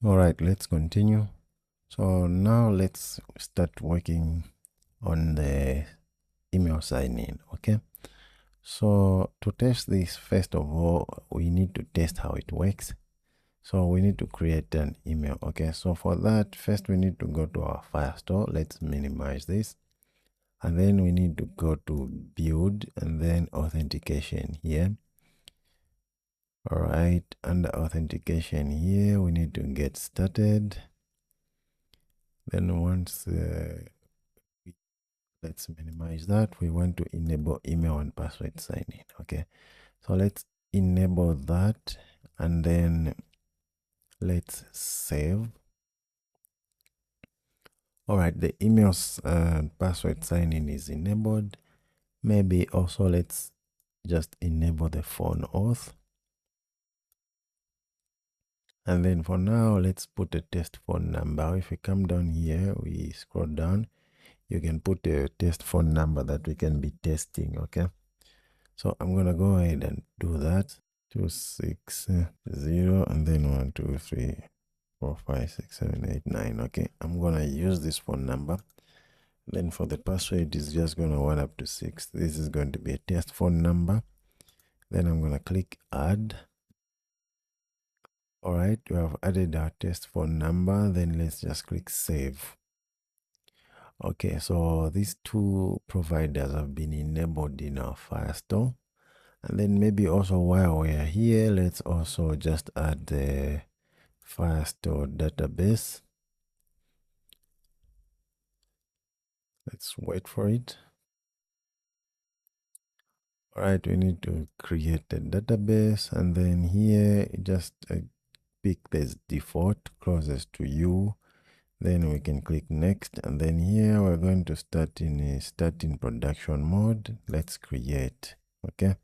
All right, let's continue. So now let's start working on the email sign-in. Okay, so to test this, first of all, we need to test how it works. So we need to create an email. Okay, so for that, first we need to go to our Firestore. Let's minimize this, and then we need to go to build and then authentication here. All right, under authentication here, we need to get started. Then once let's minimize that, we want to enable email and password sign-in. Okay, so let's enable that, and then let's save. All right, the emails password sign-in is enabled. Maybe also let's just enable the phone auth. And then for now, let's put a test phone number. If we come down here, we scroll down, you can put a test phone number that we can be testing. Okay, so I'm gonna go ahead and do that. 260 and then 1 2 3 4 5 6 7 8 9. Okay, I'm gonna use this phone number. Then for the password is just gonna 1 up to 6. This is going to be a test phone number. Then I'm gonna click add. All right, we have added our test phone number. Then let's just click save. Okay, so these two providers have been enabled in our Firestore. And then maybe also while we are here, let's also just add the Firestore database. Let's wait for it. All right, we need to create a database, and then here just pick this default closest to you. Then we can click next, and then here we're going to start in production mode. Let's create. Okay.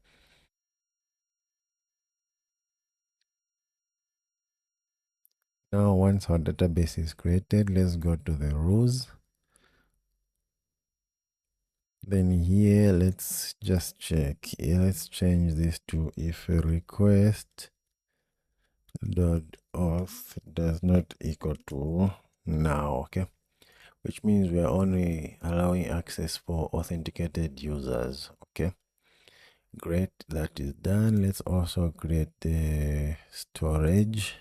Now once our database is created, let's go to the rules. Then here let's just check. Here, let's change this to if a request dot auth does not equal to now. Okay, which means we are only allowing access for authenticated users. Okay, great, that is done. Let's also create the storage.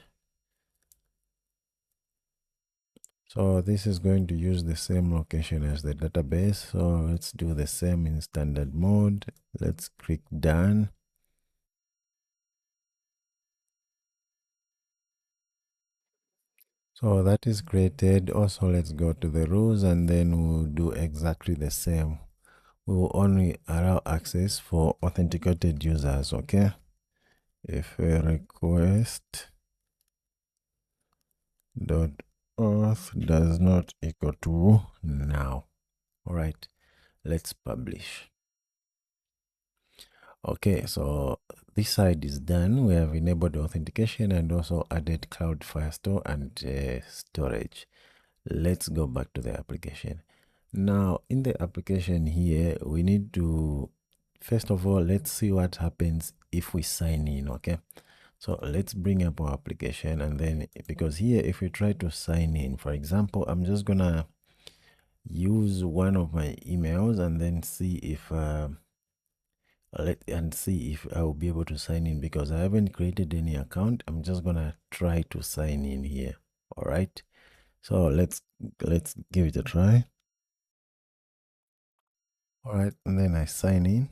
So this is going to use the same location as the database. So let's do the same in standard mode. Let's click done. So that is created. Also, let's go to the rules, and then we'll do exactly the same. We will only allow access for authenticated users. Okay, if a request dot auth does not equal to now. All right, let's publish. Okay, so this side is done. We have enabled authentication and also added Cloud Firestore and storage. Let's go back to the application. Now in the application here, we need to, first of all, let's see what happens if we sign in. Okay, so let's bring up our application, and then because here if we try to sign in, for example, I'm just gonna use one of my emails and then see if see if I will be able to sign in, because I haven't created any account. I'm just gonna try to sign in here. All right, so let's give it a try. All right, and then I sign in.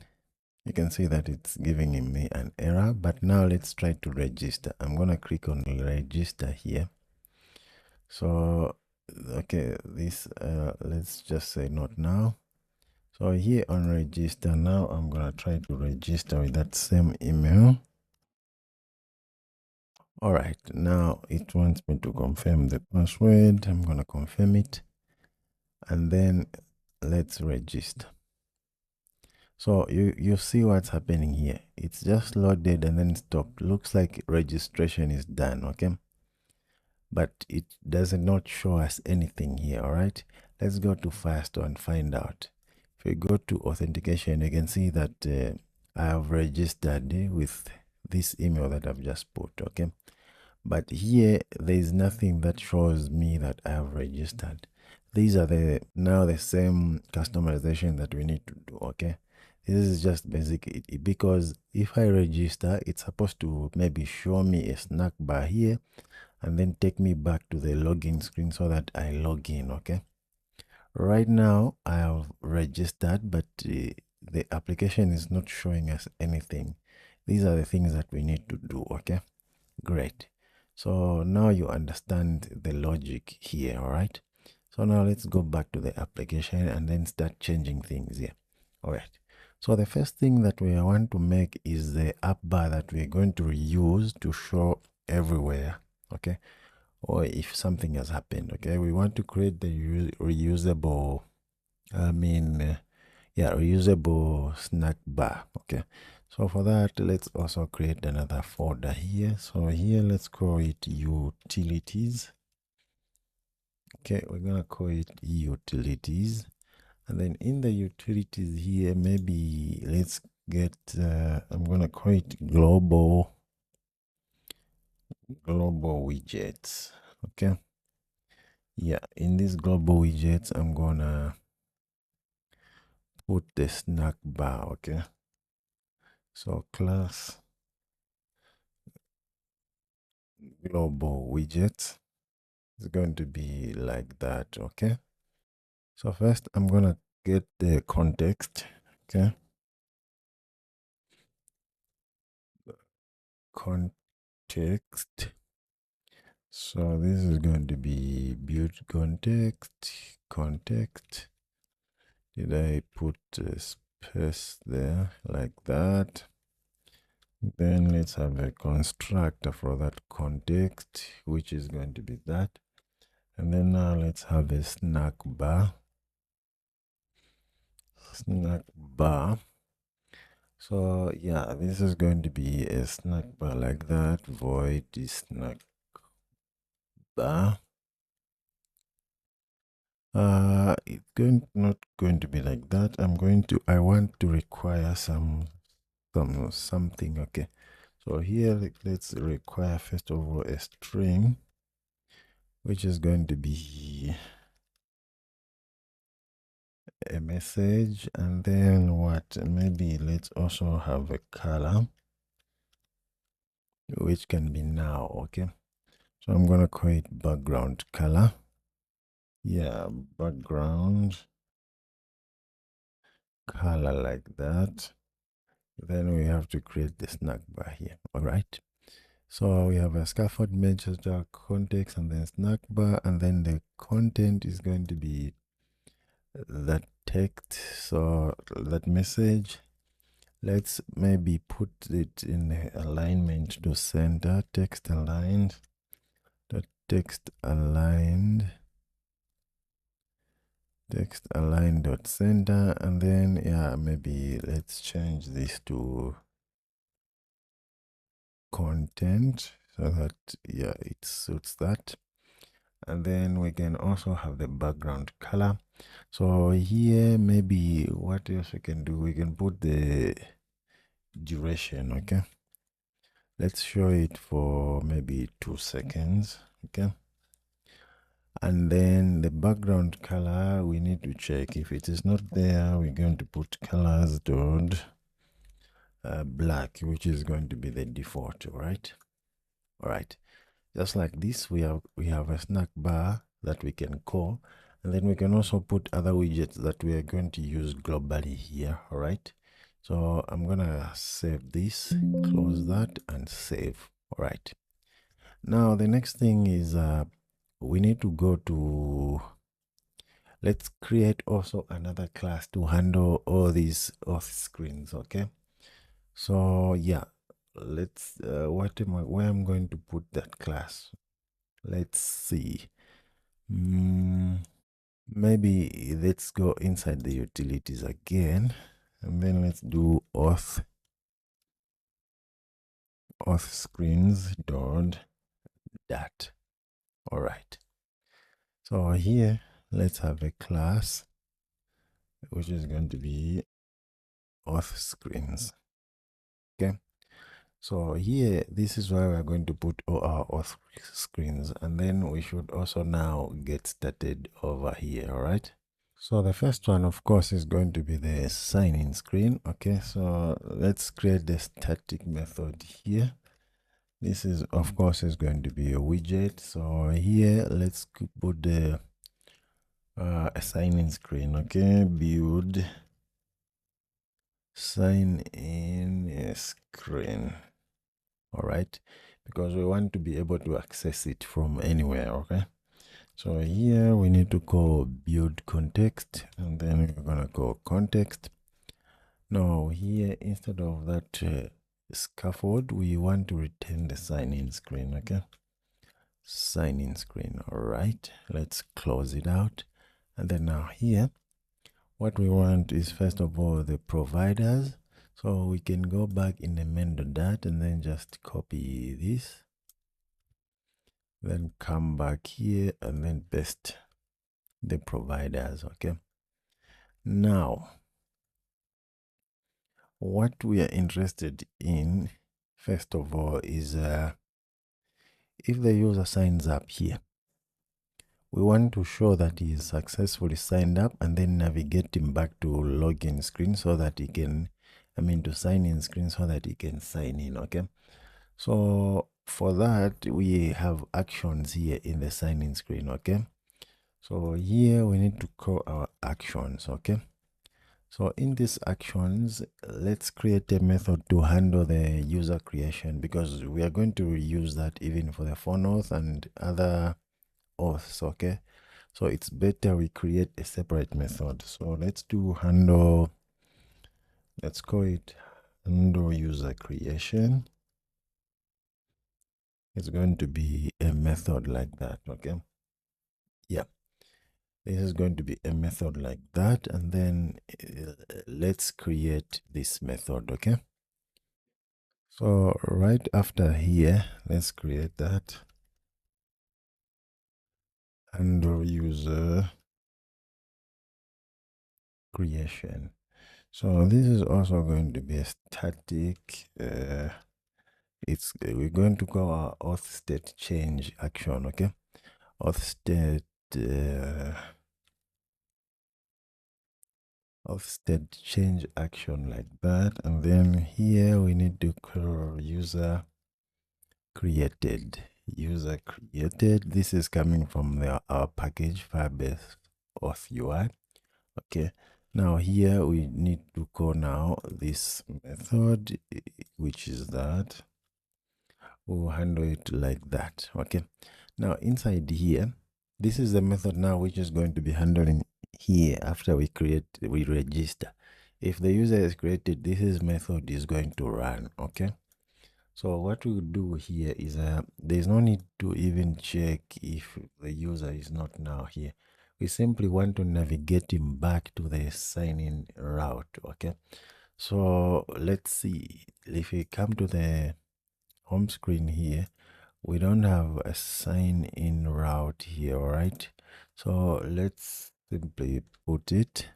You can see that it's giving me an error, but now let's try to register. I'm gonna click on register here. So okay, this let's just say not now. So here on register, now I'm gonna try to register with that same email. All right, now it wants me to confirm the password. I'm gonna confirm it, and then let's register. So you see what's happening here. It's just loaded and then stopped. Looks like registration is done. Okay, but it does not show us anything here. All right, let's go to Firestore and find out. If we go to authentication, you can see that I have registered with this email that I've just put. Okay, But here there is nothing that shows me that I have registered. These are now the same customization that we need to do. Okay, this is just basic because if I register, it's supposed to maybe show me a snack bar here and then take me back to the login screen so that I log in. Okay, right now I have registered, but the application is not showing us anything. These are the things that we need to do. Okay, great. So now you understand the logic here. All right, so now let's go back to the application and then start changing things here. All right, so the first thing that we want to make is the app bar that we're going to reuse to show everywhere. Okay, or if something has happened. Okay, we want to create the reusable reusable snack bar. Okay, so for that, let's also create another folder here. So here, let's call it utilities. Okay, we're gonna call it utilities, and then in the utilities here, maybe let's get I'm gonna call it global widgets. Okay, yeah, in this global widgets, I'm gonna put the snack bar. Okay, so class global widget is going to be like that. Okay, so first I'm gonna get the context. Okay, context, so this is going to be build context. Did I put a space there like that? Then let's have a constructor for that context, which is going to be that. And then now let's have a snack bar. So yeah, this is going to be a snack bar like that. Void is snack bar. It's not going to be like that. I want to require something. Okay, so here let's require first of all a string, which is going to be a message, and then what, maybe let's also have a color, which can be now. Okay, so I'm gonna call it background color. Yeah, background color like that. Then we have to create the snack bar here. All right, so we have a scaffold manager context and then snack bar, and then the content is going to be that text, so that message. Let's maybe put it in alignment to center, text aligned, the text aligned dot center, and then yeah, maybe let's change this to content so that yeah, it suits that. And then we can also have the background color. So here, maybe what else we can do, we can put the duration. Okay, let's show it for maybe 2 seconds. Okay, and then the background color, we need to check. If it is not there, we're going to put colors dot black, which is going to be the default. All right, just like this, we have a snack bar that we can call, and then we can also put other widgets that we are going to use globally here. All right, so I'm gonna save this, close that, and save. All right, now the next thing is we need to go to, let's create also another class to handle all these auth screens. Okay, so yeah, let's where I'm going to put that class, let's see. Maybe let's go inside the utilities again, and then let's do auth screens dot dat. All right, so here let's have a class which is going to be auth screens. Okay, So here, this is where we're going to put all our auth screens, and then we should also now get started over here. All right. So the first one, of course, is going to be the sign-in screen. Okay, so let's create the static method here. This is, of course, is going to be a widget. So here, let's put the a sign-in screen. Okay, build sign-in screen. All right, because we want to be able to access it from anywhere. Okay. So here we need to call build context, and then we're gonna call context. Now here, instead of that scaffold, we want to return the sign-in screen. Okay, sign-in screen. All right, let's close it out. And then now here, what we want is first of all the providers. So we can go back in the main.dat and then just copy this, then come back here and then paste the providers. Okay, now what we are interested in first of all is if the user signs up here, we want to show that he is successfully signed up and then navigate him back to login screen so that he can, to sign in screen so that he can sign in. Okay, so for that we have actions here in the sign in screen. Okay, so here we need to call our actions. Okay, so in these actions, let's create a method to handle the user creation, because we are going to use that even for the phone auth and other auths. Okay, so it's better we create a separate method. So let's do handle, let's call it handle user creation. It's going to be a method like that. Okay, yeah, this is going to be a method like that, and then let's create this method. Okay, so right after here, let's create that handle user creation. So this is also going to be a static we're going to call our auth state change action. Okay, auth state change action like that, and then here we need to call user created. This is coming from our package Firebase Auth UI. Okay, now here we need to call now this method, which is that we'll handle it like that. Okay, now inside here, this is the method now which is going to be handling here after we register. If the user is created, this method is going to run. Okay, so what we do here is there's no need to even check if the user is not now here. We simply want to navigate him back to the sign-in route. Okay, so let's see if we come to the home screen here, we don't have a sign-in route here. All right, so let's simply put it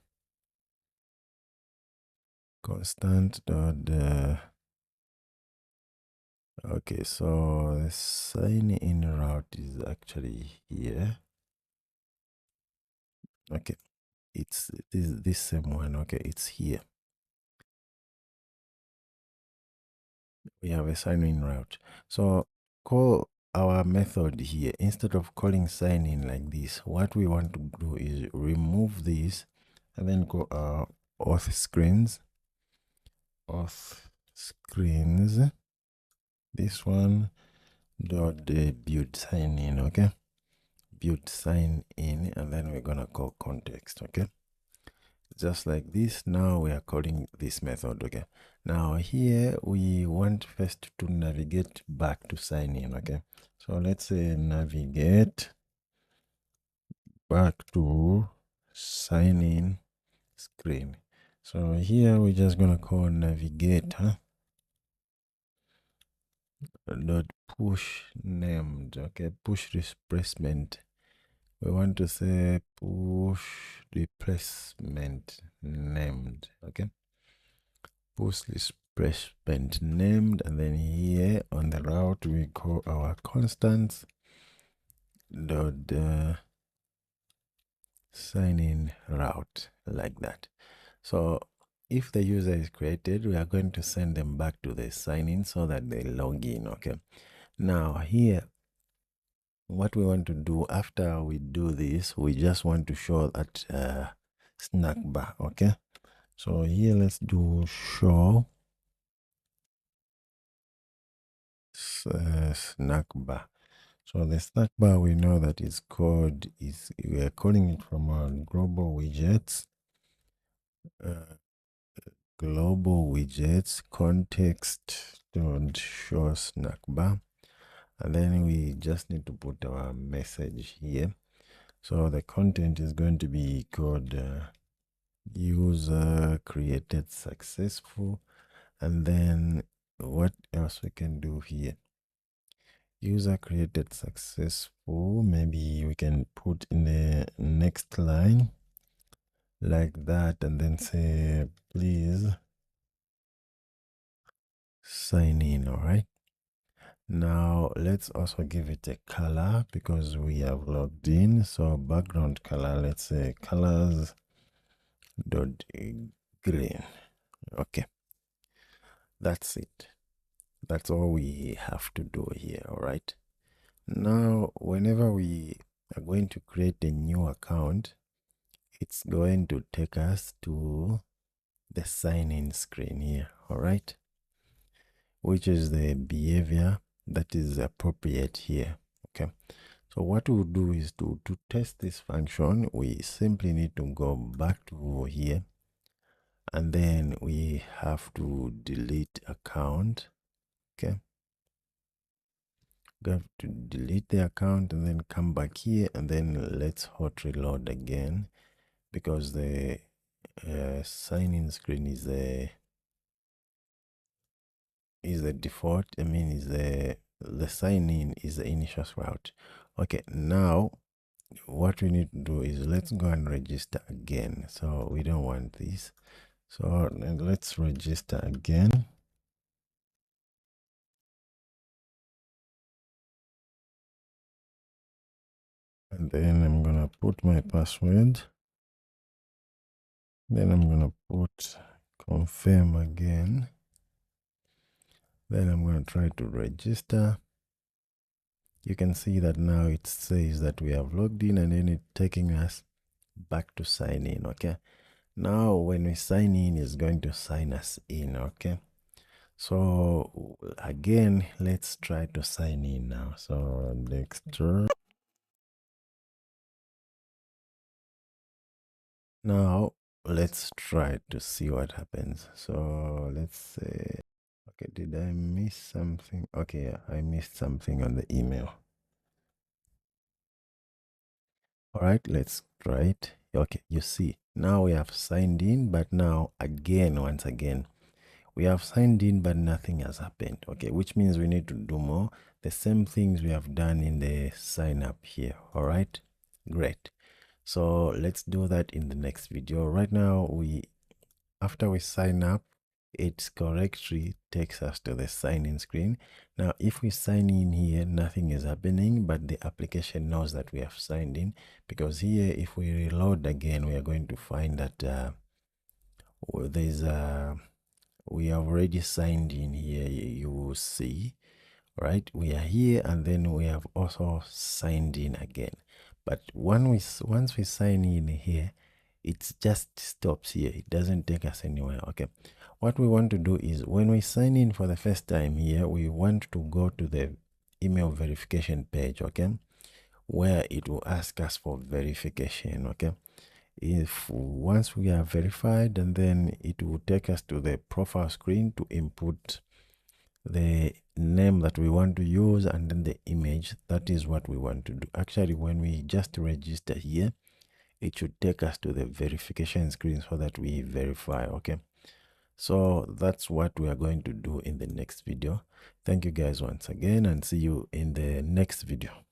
constant dot okay, so the sign-in route is actually here. Okay, it's this same one. Okay, it's here. We have a sign-in route. So call our method here. Instead of calling sign-in like this, what we want to do is remove this and then go auth screens. This one dot build sign in. Okay, build sign in, and then we're gonna call context. Okay, just like this. Now we are calling this method. Okay, now here we want first to navigate back to sign in. Okay, so let's say navigate back to sign in screen. So here we're just gonna call navigate dot push named. Okay, push replacement. We want to say push replacement named. Okay, push participant named, and then here on the route we call our constants dot sign in route, like that. So if the user is created, we are going to send them back to the sign in so that they log in. Okay, now here what we want to do after we do this, we just want to show that snack bar. Okay, so here let's do show snack bar. So the snack bar, we know that is called, we are calling it from our global widgets, context don't show snack bar, and then we just need to put our message here. So the content is going to be called user created successful, and then what else we can do here? User created successful, maybe we can put in the next line like that, and then say please sign in. All right, now let's also give it a color because we have logged in. So background color, let's say colors dot green. Okay, that's it. That's all we have to do here. All right, now whenever we are going to create a new account, it's going to take us to the sign in screen here. All right, which is the behavior that is appropriate here. Okay, so what we'll do is to test this function, we simply need to go back to here, and then we have to delete account. Okay, we have to delete the account and then come back here, and then let's hot reload again, because the sign-in screen is the default. I mean, is the sign-in is the initial route. Okay, now what we need to do is let's go and register again. So we don't want this. So let's register again. And then I'm gonna put my password. Then I'm gonna put confirm again. Then I'm gonna try to register. You can see that now it says that we have logged in, and then it's taking us back to sign in. Okay, now when we sign in, it's going to sign us in. Okay, so again, let's try to sign in now. So next, now let's try to see what happens. So let's say, okay, did I miss something? Okay, yeah, I missed something on the email. All right, let's try it. Okay, you see, now we have signed in, but now again, once again, we have signed in, but nothing has happened. Okay, which means we need to do more. The same things we have done in the sign up here. All right, great. So let's do that in the next video. Right now, after we sign up, it correctly takes us to the sign in screen. Now, if we sign in here, nothing is happening, but the application knows that we have signed in, because here, if we reload again, we are going to find that we have already signed in here. You will see, right? We are here, and then we have also signed in again. But once we sign in here, it just stops here. It doesn't take us anywhere. Okay, what we want to do is when we sign in for the first time here, we want to go to the email verification page. Okay, where it will ask us for verification. Okay, if once we are verified, and then it will take us to the profile screen to input the name that we want to use, and then the image. That is what we want to do. Actually, when we just register here, it should take us to the verification screen so that we verify. Okay, so that's what we are going to do in the next video. Thank you guys once again, and see you in the next video.